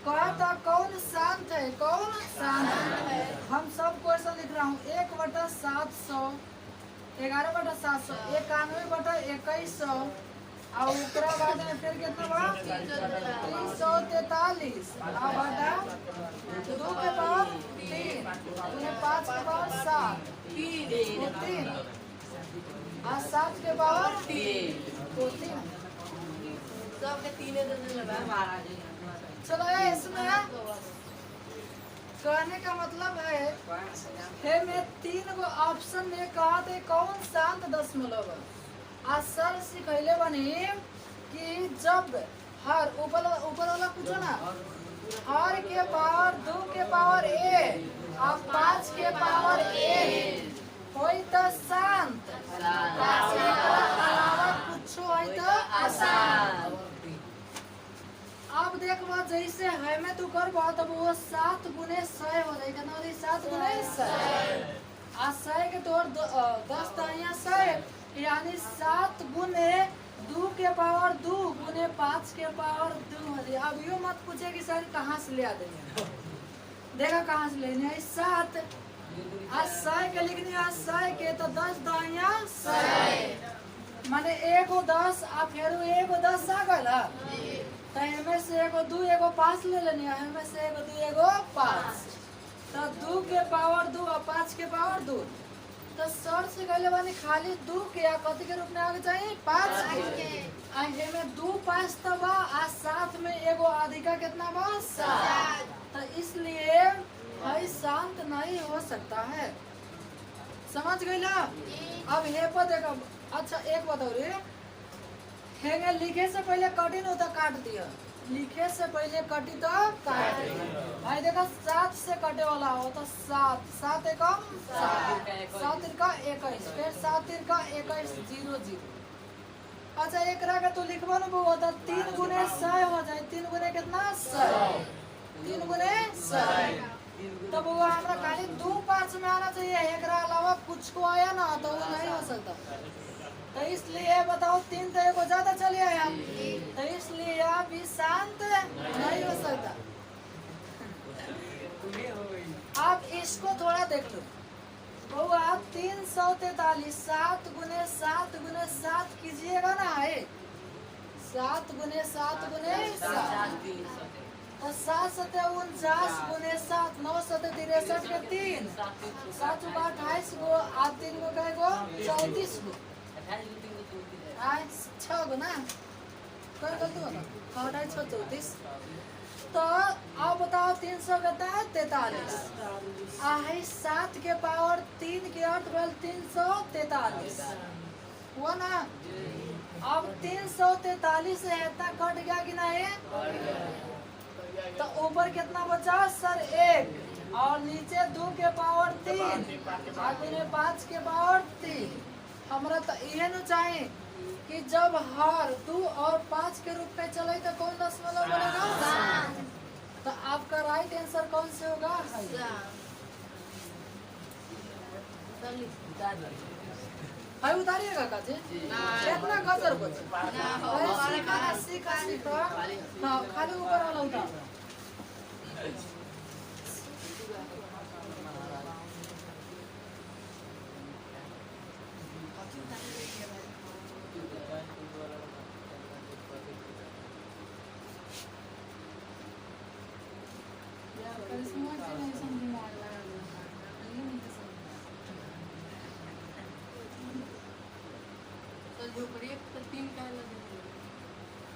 कहा था कौन शांत है, कौन शांत है। हम सब क्वेश्चन लिख रहा हूँ। 1/700, 11/700, 91/2100 और ओकरा बाद में फिर कितना बा 343 आ बटा 2 के पावर 3 उन्हें 5 के पावर 7 3 और 7 के पावर 3। सबके तीने दिन लगा महाराज। चलो इसमें कहने का मतलब है मैं 3 गो ऑप्शन में कहा थे कौन शांत दशमलव है। आज सर सिखैले बनी कि जब हर ऊपर वाला पूछो ना, हर के पावर 2 के पावर a और 5 के पावर a होई तो शांत, अलावा कुछ होई तो अशांत। अब देखो जैसे है में तू कर तब वो 7 गुने 100 हो जाएगा ना। 7 गुने 100 आ 100 के तोड़ 10 दाइया 100 यानी 7 गुने 2 के पावर 2 गुने 5 के पावर 2 हो जाए। अब यो मत पूछे कि सर कहाँ से ले आ देंगे, देखा कहाँ से लेने है 7 आ 100 के लिखनी है 100 के तो 10 दाइया 100 माने एगो 10 आ फिर एगो 10 आ गल तो एमे से एगो 2 एगो 5 ले लेनी है। एमे से एगो 2 एगो 5 तो 2 के पावर 2 और 5 के पावर 2 तो सर से कहले बानी खाली 2 के या कथी के रूप में आगे चाहिए 5 के। आ एमे 2 5 तो बा आ साथ में एगो अधिका कितना बा 7 तो इसलिए भाई शांत नहीं हो सकता है। समझ गईला। अब हे पर देखो। अच्छा एक बताओ रे, हेगे लिखे से पहले कटी न तो काट दिया, लिखे से पहले कटी तो काट दिया। भाई देखो 7 से कटे वाला हो तो 7 7 एकम 7 7 तिरका 21 फिर 7 तिरका 21 0 0। अच्छा एक रहा तो लिखबो न वो तो 3 गुने 100 हो जाए। 3 गुने कितना 100, 3 गुने 100 तब वो हमरा खाली 2 5 में आना चाहिए। एक अलावा कुछ को आया ना तो वो नहीं हो सकता। तो इसलिए बताओ 3 तो एगो ज्यादा चले आया तो इसलिए आप भी शांत नहीं हो सकता। आप इसको थोड़ा देख लो। वो आप 343 7 गुने 7 गुने 7 कीजिएगा ना है 7 गुने 7 गुने 7 तो 7 7 49 गुने 7 9 7 63 के 3 7 28 गो आ 3 गो कहे गो 34 गो 6 गो ना कर गलती हो ना 28 6 34 तो अब बताओ 300 कितना है 43 आहे 7 के पावर 3 के अर्थ बल 343 हुआ ना। अब 343 से इतना कट गया कि नहीं तो ऊपर कितना बचा सर 1 और नीचे 2 के पावर 3 आगे 5 के पावर 3। हमरा तो ये न चाहिए कि जब हर 2 और 5 के रूप में चले तो कौन दशमलव बनेगा तो आपका राइट आंसर कौन से होगा भाई उतारिएगा काजे कितना गजर बचे सीखा हाँ खाली ऊपर वाला उतार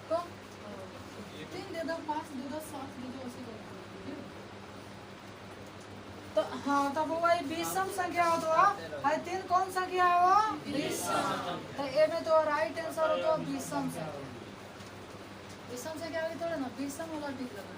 तो 3 दे दो 5 दे दो 7 दे दो ऐसे करो। तो हाँ तब वो वही 20 संख्या हो तो है 3 कौन संख्या है वो 20 तो ए में तो राइट आंसर हो तो 20 संख्या 20 संख्या आगे थोड़ा ना 20 वाला ठीक लगा।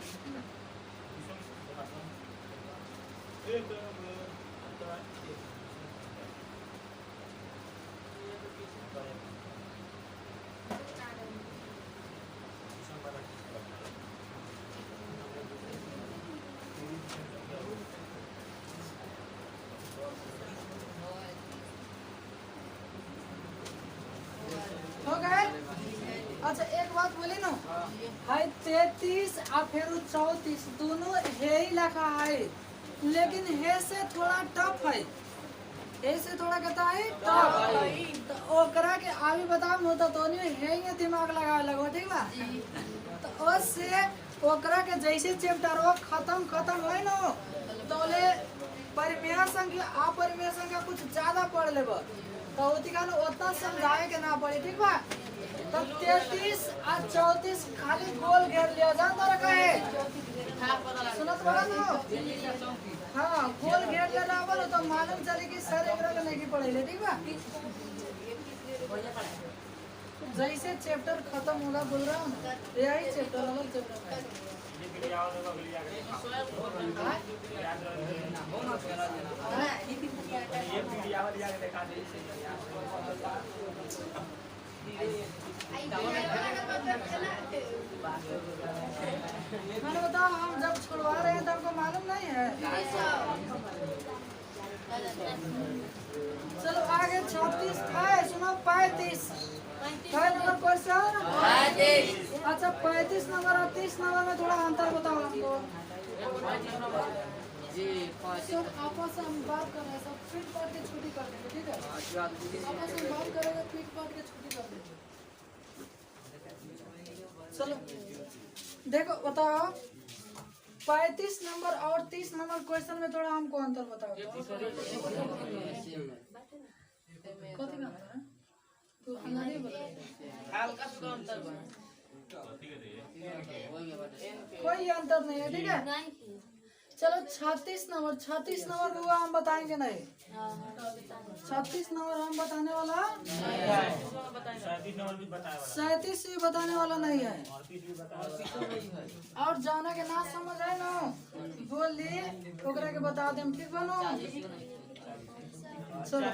अच्छा एक बात बोली ना, है 33 और फिर 34 दोनों है ही लिखा है, लेकिन है से थोड़ा टफ है, है से थोड़ा कहता है टफ। तो ओकरा के आगे बताओ होता तो नहीं है ही दिमाग लगा लगो, ठीक बा? तो उससे ओकरा के जैसे चैप्टर वो खत्म है ना, तो ले परिमेय संख्या अपरिमेय संख्या कुछ ज्यादा पढ़ लेब, तो उतना समझाए के ना पड़े, ठीक बा? तो 33 और 34 खाली गोल घेर लिया जानता रखा है, सुनत बड़ा ना? हाँ, गोल घेर ले रहा बोलो तो मालूम चले कि सर एक रंग नहीं पढ़े, ठीक बा? जैसे चैप्टर खत्म होगा बोल रहा हूँ ना, यही चैप्टर अलग चैप्टर है। मैंने बताओ हम जब छुड़वा रहे हैं तब को मालूम नहीं है। चलो आगे 36 है, सुनो 35 नंबर क्वेश्चन। अच्छा 35 नंबर और 30 नंबर में थोड़ा अंतर बताओ हमको। सब आपस में हम बात कर रहे हैं, सब फिट पाट के छुट्टी कर देंगे, ठीक है? आपस में बात करेंगे, फिट पाट के छुट्टी कर देंगे। चलो देखो बताओ 35 नंबर और 30 नंबर क्वेश्चन में थोड़ा हमको अंतर बताओ। कथी का अंतर है? तो अंग्रेजी बताओ। हल्का सा अंतर बा। कोई अंतर नहीं है, ठीक है? चलो 36 नंबर हुआ हम बताएंगे नहीं, 36 नंबर हम बताने वाला, 37 भी बताने वाला नहीं है। और जाना के ना समझ है ना बोल ली ओकरा के बता देम, ठीक बनो? चलो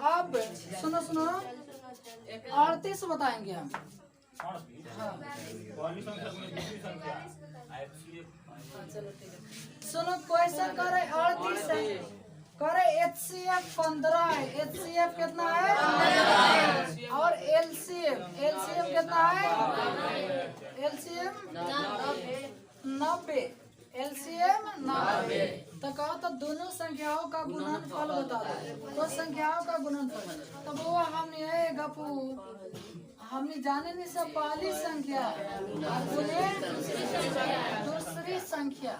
अब सुनो 38 बताएंगे हम। चलो ठीक है, सुनो क्वेश्चन करे 38 है, करे HCF 15 है, HCF कितना है? और LCM कितना है? LCM 90, LCM 90। तो कहो तो दोनों संख्याओं का गुणनफल बता दो, तो संख्याओं का गुणनफल तो वो हमने जाने नहीं सब पहली संख्या गुने दूसरी संख्या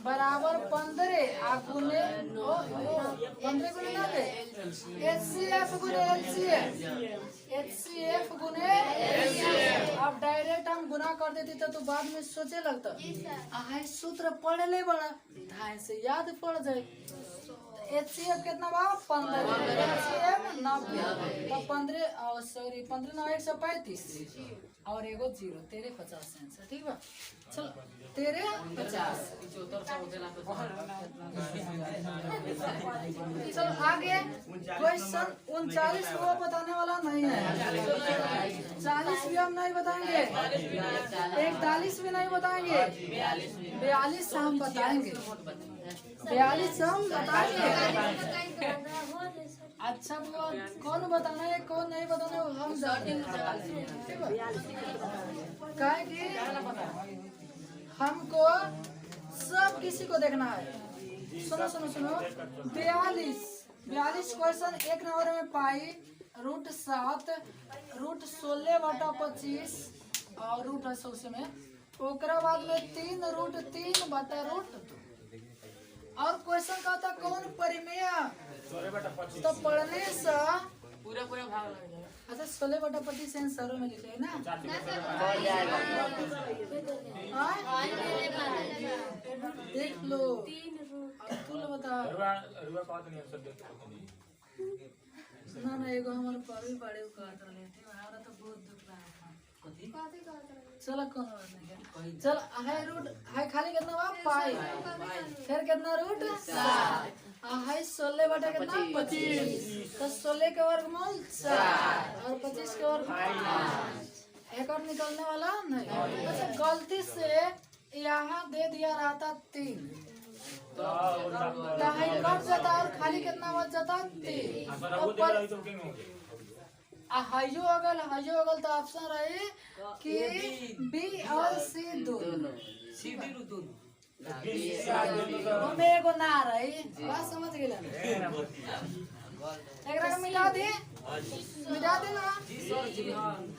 बराबर 15 गुने 15 गुने ना दे HCF गुने LCF। अब डायरेक्ट हम गुना कर देती तो बाद में सोचे लगता हाय सूत्र पढ़ ले बड़ा ढाई से याद पड़ जाए। HCF कितना बा 15, LCM 90, तो 15 सॉरी 15 9 135 और एगो 0 तेरे 50 आंसर, ठीक बा? चलो तेरे 50। चलो आगे क्वेश्चन 39 वो बताने वाला नहीं है, 40 भी हम नहीं बताएंगे, 41 भी नहीं बताएंगे, 42 हम बताएंगे, 42 हम बताएंगे। अच्छा वो कौन बताना है कौन नहीं बताना है हम काहे कि हमको सब किसी को देखना है। सुनो 42 क्वेश्चन एक नंबर में पाई √7 √16/25 और √100 में ओकरा बाद में 3√3/√2 और क्वेश्चन का था कौन परिमेय तो पढ़ने से पूरा भाग लग जाएगा। अच्छा 16/25 आंसर में लिखे है ना? देख लो तू लो बता ना एगो हमारे पढ़े बड़े कहत रहे थे हमारा तो बहुत दुख लगा। चलो कौन बात नहीं, चल है खाली कितना बा पाई फिर कितना √7 है 16 बटा कितना 25 तो 16 के वर्गमूल 4 और 25 के वर्गमूल 5 एक और निकलने वाला नहीं। अच्छा गलती से यहाँ दे दिया रहता 3 तो कट जाता और खाली कितना बच जाता 3 तो हाइयो अगल तो ऑप्शन रहे कि बी और सी दोनों सीधी रू दोनों में एगो ना रही बात समझ गेल एकरा के मिटा दे ना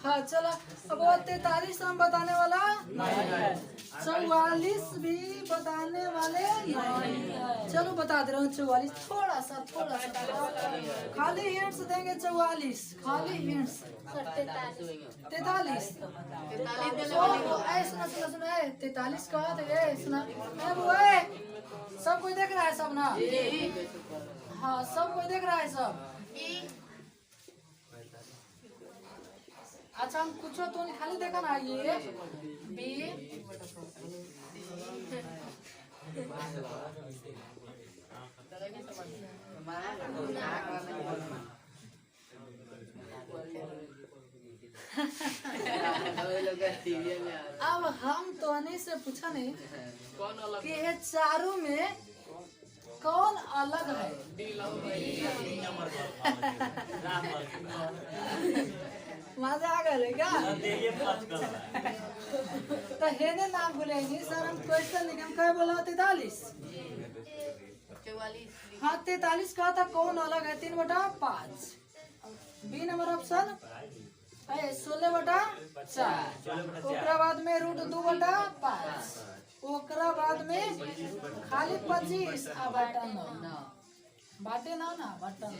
हाँ चलो अब वो 43 हम बताने वाला 44 भी बताने वाले नहीं चलो बता दे रहा हूँ 44 थोड़ा सा खाली हिंट्स देंगे 44 खाली हिंट्स 43 सुना 43 कहा थे सुना सब कोई देख रहा है सब ना हाँ सब कोई देख रहा है सब अच्छा हम कुछ तो खाली देखा ना ये बी अब हम तो से पूछा नहीं कि ये चारों में कौन अलग है मजा आ गया क्या तो हेने नाम भूलेंगे सर हम क्वेश्चन लिखे हम क्या बोला 43 हाँ 43 कहा था कौन अलग है 3/5 बी नंबर ऑप्शन 16/4 ओकरा बाद में √2/5 ओकरा बाद में खाली 25 बटा 9 बाटे ना बटा 9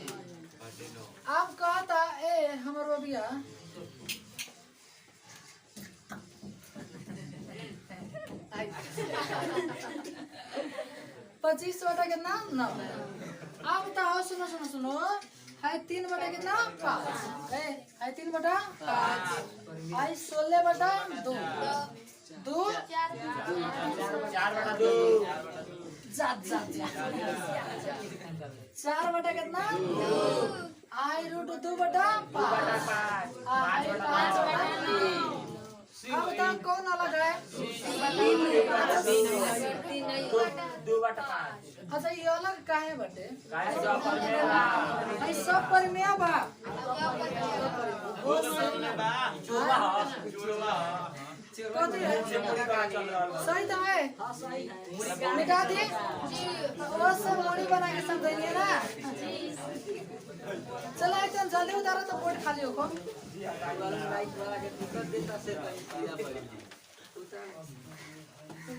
आप कहा था ए हमर बबिया पच्चीस बटा कितना 9 अब बताओ सुनो है 3/5 है 3/5 है 16/2 2 4/2 4 कितना आई √2/5 अब बताओ कौन अलग है 2/5 अच्छा ये अलग काहे बटे सब पर में बा सही तो है मिटा दी वो सब मोड़ी बना के समझेंगे ना चला एकदम जल्दी उतारो तो बोर्ड खाली हो कौन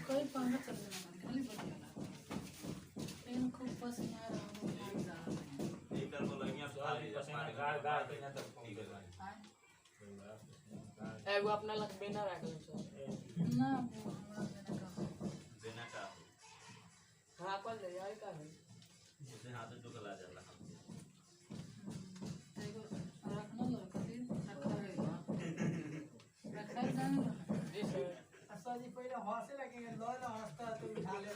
कोई पंगा चलने खाली खूब पसंद आ रहा एगो अपना लग बेना रखल छै ना देना का हां कल ले यार का है उसे हाथ में टुकला जाला एगो रखना लो कभी रखा जाने जी सर अच्छा जी पहले हंसे लगेंगे लो हंसता तो उठा ले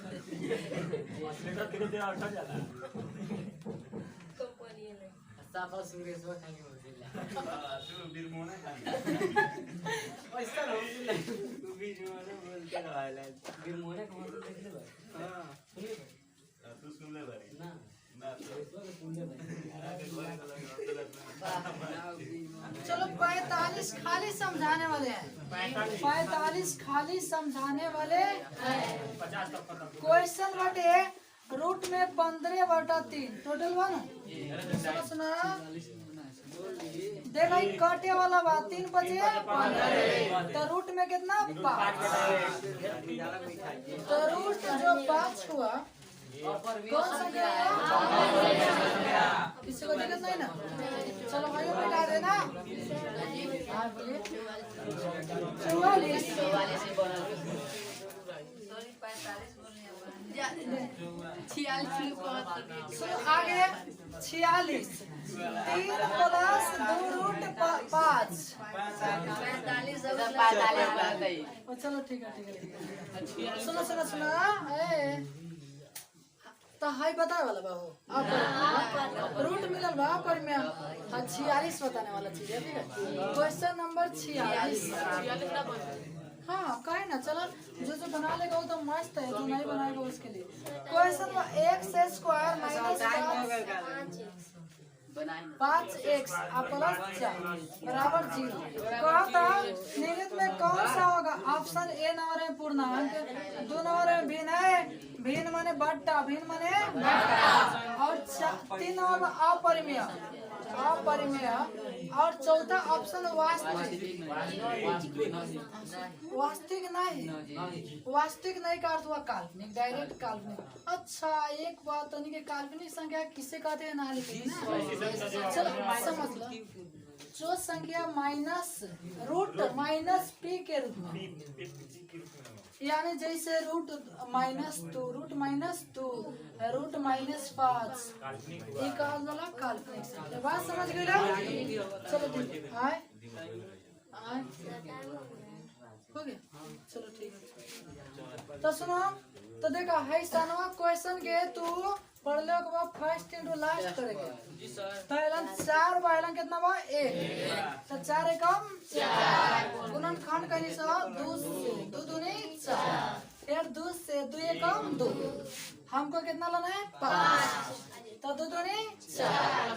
हंसने का धीरे धीरे उठा जाला कंपनी ले साफा सुरेश वो खाली हो दिला तू बिरमोना खाली ऐसा हो दिला तू भी जो है बोलते रहला फिर मोने को तो देख ले हां तू सुन ले भाई ना ना तो सुन ले भाई चलो 45 खाली समझाने वाले हैं 45 खाली समझाने वाले हैं 50 तक खत्म क्वेश्चन बटे रूट में 15/3 टोटल वन सुना देखा काटे वाला बात 3 बचे 15 तो रूट में कितना 5 तो रूट जो 5 हुआ कौन संख्या है किसी को दिक्कत नहीं ना चलो भाई मिटा देना हाँ बोलिए 44 सुनो आगे 46 3 प्लस 2√5 चलो ठीक है सुनो तो हाई बताए वाला बाबू अब रूट मिलल बा पर में 46 बताने वाला चीज है ठीक है क्वेश्चन नंबर 46 हाँ कहे ना चलो जो बना लेगा वो तो मस्त है जो नहीं बनाएगा उसके लिए क्वेश्चन x² - 5x प्लस 4 बराबर 0। कहता निम्नलिखित में कौन सा होगा? ऑप्शन ए नंबर है पूर्णांक, 2 नंबर है भिन्न है, भिन्न माने बट्टा, भिन्न माने बट्टा, और 3 नंबर अपरिमेय, अपरिमेय, और चौथा ऑप्शन वास्तविक। वास्तविक नहीं, वास्तविक नहीं का अर्थ हुआ काल्पनिक, डायरेक्ट काल्पनिक। अच्छा एक बात तो नहीं कि काल्पनिक संख्या किसे कहते हैं ना लिखे ना, चलो समझ लो। जो संख्या माइनस रूट माइनस पी के रूप में, यानी जैसे रूट -2, रूट -2, रूट -5, ये कहा वाला काल्पनिक संख्या। बात समझ गए ना? चलो ठीक है, आए आए हो गया, चलो ठीक है। तो सुनो, तो देखा है सनवा क्वेश्चन के तू पढ़ लो के बाद फर्स्ट इनटू लास्ट करेंगे। तो एलन 4 बाइलन कितना बा 1, तो 4 एकम 4, गुणनखंड कहीं से 2 से 2 दूनी 4, फिर 2 से 2 एकम 2, हमको कितना लेना है 5, तो 2 दूनी 4।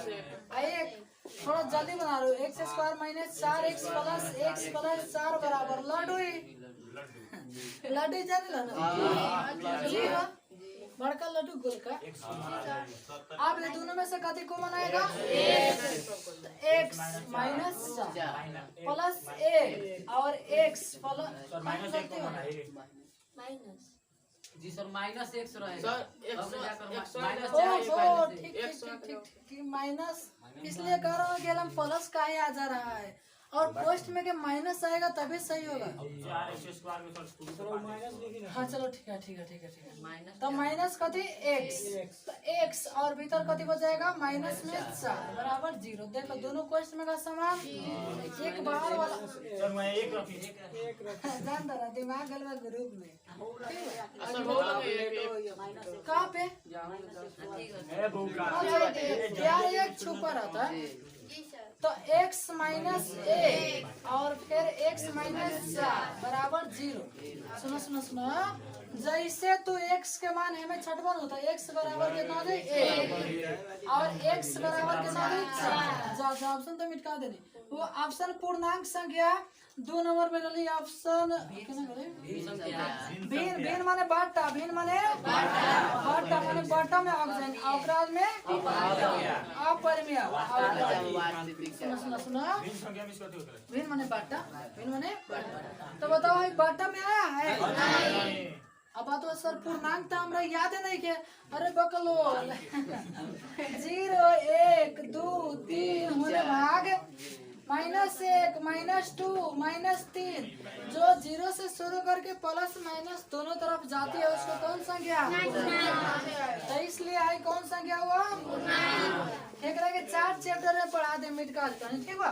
एक थोड़ा जल्दी बना लो, x² - 4x + x + 4 बराबर लड्डू। लड्डू जाने लो ना जी हाँ, बड़का लड्डू गोल का। आप ये दोनों में से कति को बनाएगा? x - 4 प्लस 1 और x प्लस जी सर -x रहेगा ठीक माइनस, इसलिए कह रहा हूँ कि हम प्लस का ही आ जा रहा है, और पोस्ट में के माइनस आएगा तभी सही होगा। हाँ चलो ठीक है ठीक है ठीक है ठीक है। तो माइनस कथी x, तो x और भीतर कथी बचाएगा माइनस में 4 बराबर 0। देखो दोनों क्वेश्चन में का समान एक बाहर वाला जान दो ना, दिमाग गलवा ग्रुप में कहाँ पे क्या एक छुपा रहता है। तो x - 1 और फिर x - 4 बराबर 0। सुनो सुनो सुनो, जैसे तो x के मान हमें छठवन होता है, x बराबर कितना हो जाए 1 और x बराबर कितना हो जाए 4। ऑप्शन तो मिटा देने, वो ऑप्शन पूर्णांक संख्या 2 नंबर में रही ऑप्शन भिन्न माने बट्टा, भिन्न माने बट्टा माने बट्टा में ऑप्शन अपराध में अपरिमेय। सुनो सुनो सुनो, भिन्न माने बट्टा, भिन्न माने बट्टा। तो बताओ बट्टा में आया है? अब बात सर पूर्णांक तो हमरा याद है नहीं के, अरे बकलो 0 1 2 3 होने भाग -1 -2 -3, जो 0 से शुरू करके प्लस माइनस दोनों तरफ जाती है उसको कौन संख्या? तो इसलिए आई कौन संख्या हुआ? एक के 4 चैप्टर में पढ़ा दे मिट का ठीक बा,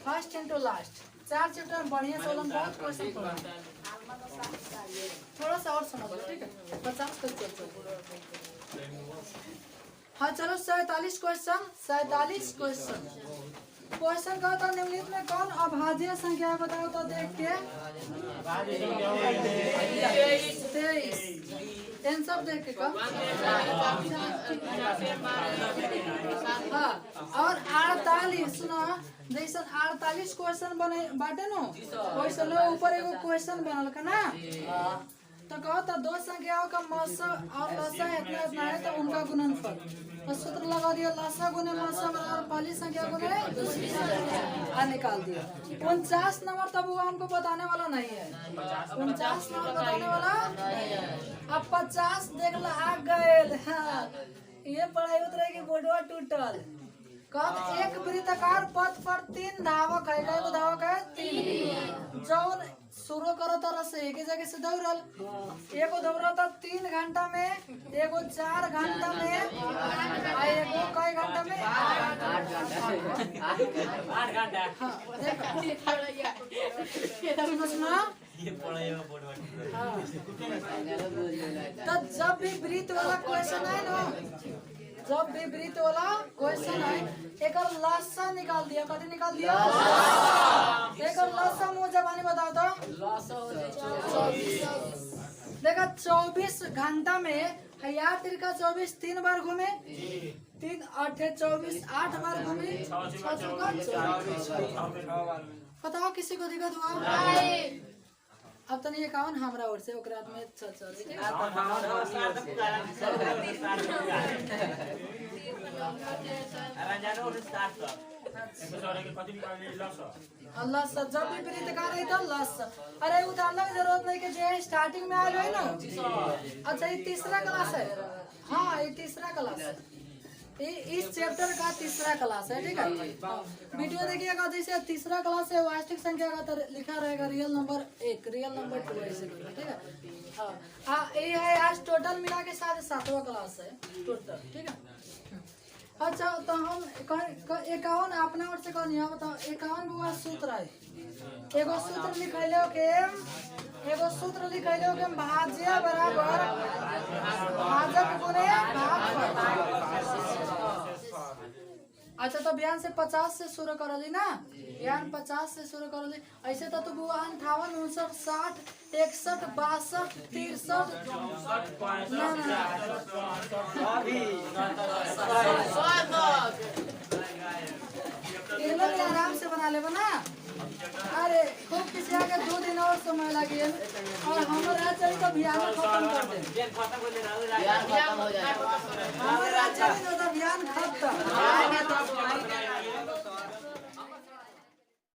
फर्स्ट इनटू लास्ट 4 चैप्टर में बढ़िया से बहुत क्वेश्चन पढ़ा। थोड़ा सा और समझ लो ठीक है, 50 तक चल। हाँ चलो 47 क्वेश्चन, 47 क्वेश्चन। क्वेश्चन का था निम्नलिखित में कौन अभाज्य संख्या है बताओ तो देख के। 23 इन सब देख के कौन। हाँ और 48 सुनो, जैसे 48 क्वेश्चन बने बाटे नो, क्वेश्चन ऊपर एगो क्वेश्चन बनल का ना, तो कहो तो 2 संख्याओं का मौसा और लसा इतना इतना है तो उनका गुणनफल, तो सूत्र लगा दिया लसा गुने मौसा बराबर पहली संख्या गुने दूसरी संख्या, निकाल दिया। 49 नंबर तब वो हमको बताने वाला नहीं है, 49 नंबर बताने वाला। अब 50 देख ला आ गए। ये पढ़ाई उतरेगी बोर्डवा टूटल। कब एक वृत्ताकार पथ पर 3 धावक है, कई धावक है 3, जौन शुरू करो तरह से एक ही जगह से दौड़ल, एगो दौड़ता 3 घंटा में, एगो 4 घंटा में, एगो कई घंटा में 8 घंटा। तो जब भी वृत्त वाला क्वेश्चन है ना, जब भी वृत्त वाला क्वेश्चन है एक लसा निकाल दिया, कभी निकाल दिया एक लसा मुँह जबानी बताओ तो। देखा 24 घंटा में 1000 तिरका 24 3 बार घूमे, 3 8 24 8 बार घूमी 6 चौका 24। बताओ किसी को दिक्कत हुआ? अब तो नहीं काउन हमरा ओर से ओकरा में चल अल्लाह से जब भी प्रीत कर रही था अल्लाह से। अरे उतारने की जरूरत नहीं कि जो स्टार्टिंग में आए है ना। अच्छा ये तीसरा क्लास है। हाँ ये तीसरा क्लास है, ये इस चैप्टर का तीसरा क्लास है, ठीक है। वीडियो देखिएगा, जैसे तीसरा क्लास है वास्तविक संख्या का तो लिखा रहेगा रियल नंबर 1 रियल नंबर 2 ऐसे, ठीक है। हाँ ये है आज टोटल मिला के साथ 7वां क्लास है टोटल, ठीक है। अच्छा तो हम 51 अपना ओर से कहनी है, बताओ 51 बुआ सूत्र है। एगो सूत्र लिखैले के भाज्य बराबर भाजक गुणे भागफल। अच्छा तो बयान से 50 से शुरू करली ना, बयान 50 से शुरू करली। ऐसे तो बुआ 58 59 60 61 62 63 भी आराम से बना ले बना। अरे खूब किसी आगे 2 दिन और समय लगे और हमारा चल तो अभियान खत्म कर दे। हमारा चल तो अभियान खत्म।